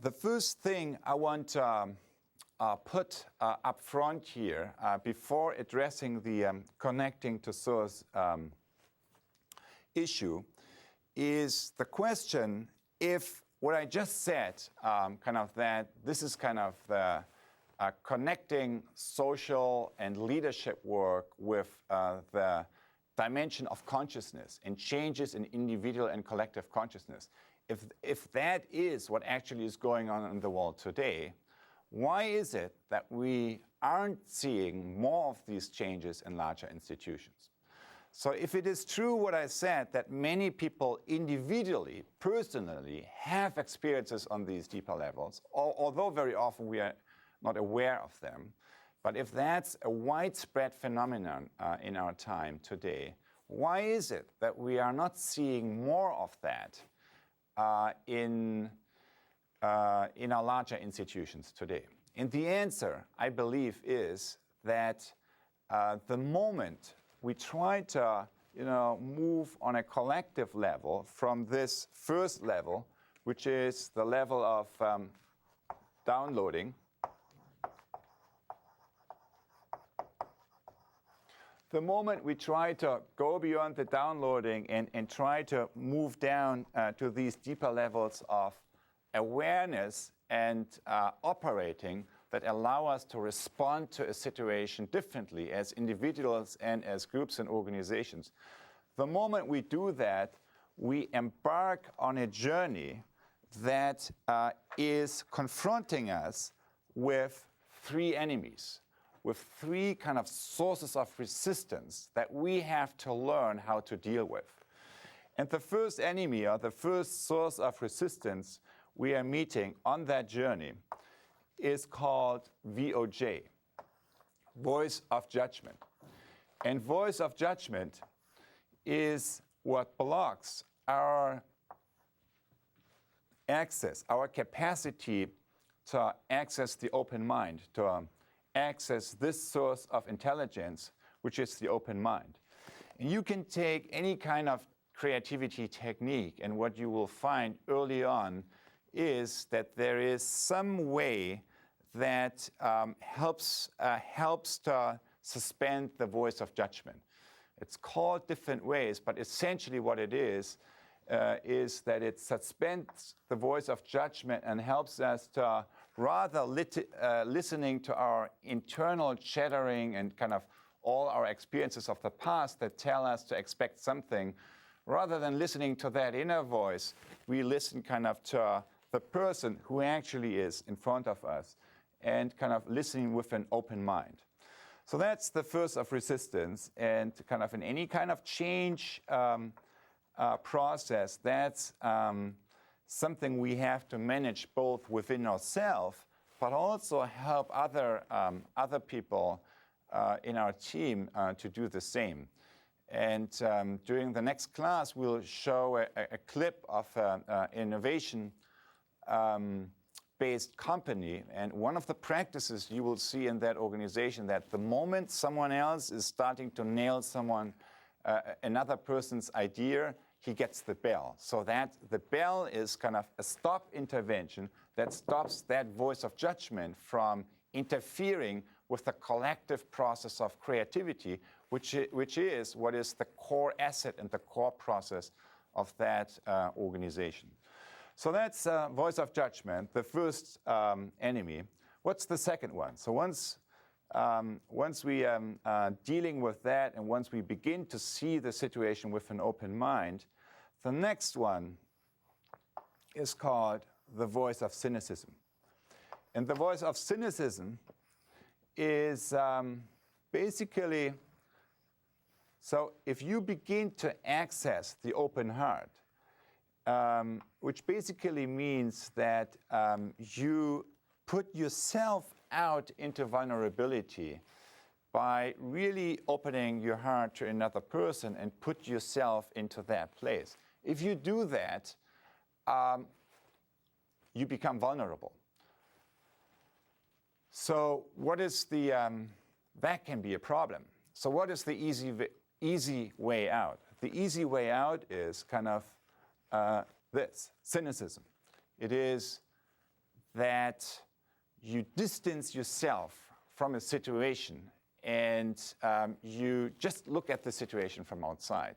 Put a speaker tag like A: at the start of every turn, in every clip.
A: The first thing I want to put up front here before addressing the connecting to source issue is the question if what I just said, kind of that this is kind of the connecting social and leadership work with the dimension of consciousness and changes in individual and collective consciousness. If that is what actually is going on in the world today, why is it that we aren't seeing more of these changes in larger institutions? So if it is true what I said, that many people individually, personally, have experiences on these deeper levels, although very often we are not aware of them, but if that's a widespread phenomenon in our time today, why is it that we are not seeing more of that in our larger institutions today? And the answer, I believe, is that the moment we try to move on a collective level from this first level, which is the level of downloading, the moment we try to go beyond the downloading and try to move down to these deeper levels of awareness and operating that allow us to respond to a situation differently as individuals and as groups and organizations. The moment we do that, we embark on a journey that is confronting us with three enemies, with three kind of sources of resistance that we have to learn how to deal with. And the first enemy, or the first source of resistance we are meeting on that journey, is called VOJ, voice of judgment. And voice of judgment is what blocks our access, our capacity to access the open mind, to access this source of intelligence, which is the open mind. And you can take any kind of creativity technique, and what you will find early on is that there is some way that helps to suspend the voice of judgment. It's called different ways, but essentially what it is that it suspends the voice of judgment and helps us to rather listening to our internal chattering and kind of all our experiences of the past that tell us to expect something, rather than listening to that inner voice, we listen kind of to the person who actually is in front of us and kind of listening with an open mind. So that's the first of resistance, and kind of in any kind of change process, that's something we have to manage both within ourselves, but also help other people in our team to do the same. And during the next class, we'll show a clip of innovation based company, and one of the practices you will see in that organization, that the moment someone else is starting to nail another person's idea, he gets the bell. So that the bell is kind of a stop intervention that stops that voice of judgment from interfering with the collective process of creativity, which is what is the core asset and the core process of that organization. So that's voice of judgment, the first enemy. What's the second one? So once we are dealing with that, and once we begin to see the situation with an open mind, the next one is called the voice of cynicism. And the voice of cynicism is basically, so if you begin to access the open heart, which basically means that you put yourself out into vulnerability by really opening your heart to another person and put yourself into that place. If you do that, you become vulnerable. So what is that can be a problem. So what is the easy way out? The easy way out is kind of this, cynicism. It is that you distance yourself from a situation and you just look at the situation from outside.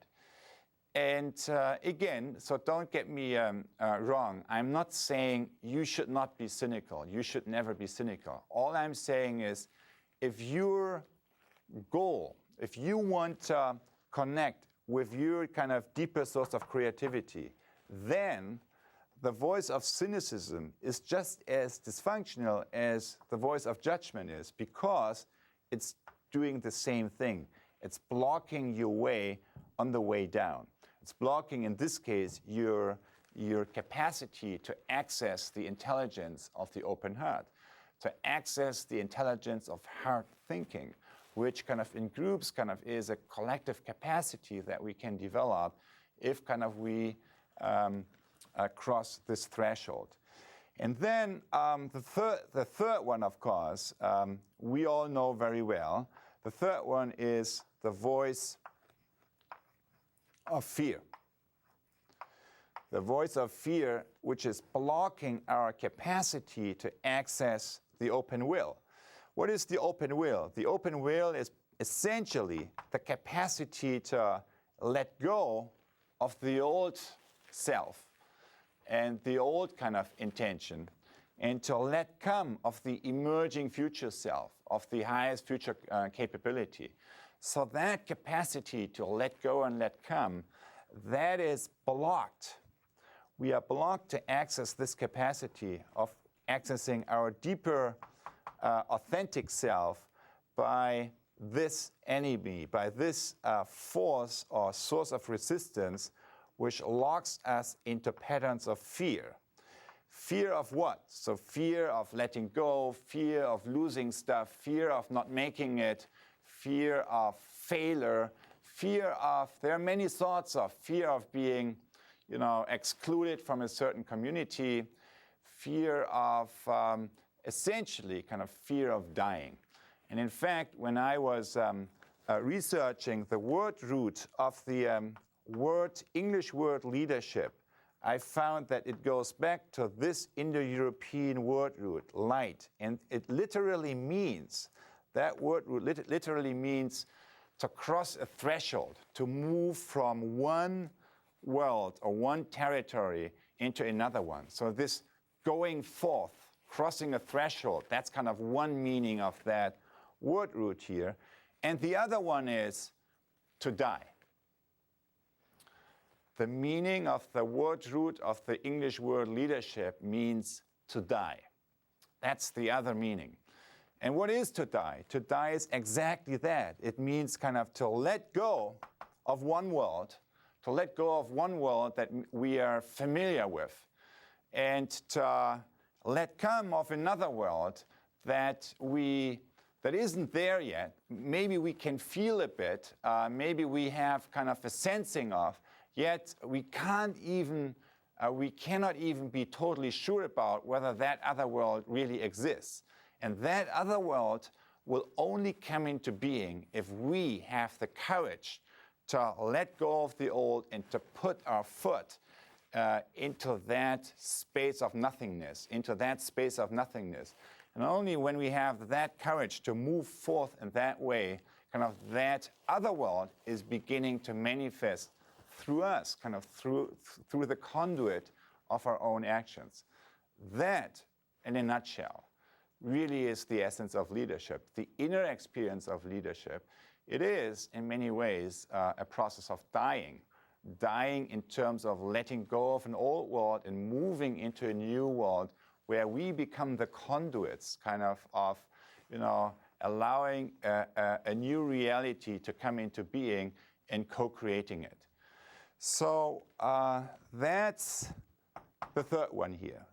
A: And again, so don't get me wrong, I'm not saying you should not be cynical, you should never be cynical. All I'm saying is, if your goal, if you want to connect with your kind of deeper source of creativity, then the voice of cynicism is just as dysfunctional as the voice of judgment is, because it's doing the same thing. It's blocking your way on the way down. It's blocking, in this case, your capacity to access the intelligence of the open heart, to access the intelligence of hard thinking, which kind of in groups kind of is a collective capacity that we can develop if kind of we cross this threshold. And then the third one, of course, we all know very well. The third one is the voice of fear. The voice of fear, which is blocking our capacity to access the open will. What is the open will? The open will is essentially the capacity to let go of the old self and the old kind of intention, and to let come of the emerging future self, of the highest future capability. So that capacity to let go and let come, that is blocked. We are blocked to access this capacity of accessing our deeper authentic self by this enemy, by this force or source of resistance, which locks us into patterns of fear. Fear of what? So fear of letting go, fear of losing stuff, fear of not making it, fear of failure, fear of, there are many sorts of fear of being, excluded from a certain community, fear of essentially kind of fear of dying. And in fact, when I was researching the word root of the English word leadership, I found that it goes back to this Indo-European word root, light. And it literally means, that word root literally means to cross a threshold, to move from one world or one territory into another one. So this going forth, crossing a threshold, that's kind of one meaning of that word root here. And the other one is to die. The meaning of the word root of the English word leadership means to die. That's the other meaning. And what is to die? To die is exactly that. It means kind of to let go of one world, to let go of one world that we are familiar with, and to let come of another world that isn't there yet. Maybe we can feel a bit, maybe we have kind of a sensing of, yet we cannot even be totally sure about whether that other world really exists. And that other world will only come into being if we have the courage to let go of the old and to put our foot into that space of nothingness, And only when we have that courage to move forth in that way, kind of that other world is beginning to manifest through us, kind of through the conduit of our own actions. That, in a nutshell, really is the essence of leadership, the inner experience of leadership. It is, in many ways, a process of dying in terms of letting go of an old world and moving into a new world where we become the conduits, kind of allowing a new reality to come into being and co-creating it. So that's the third one here.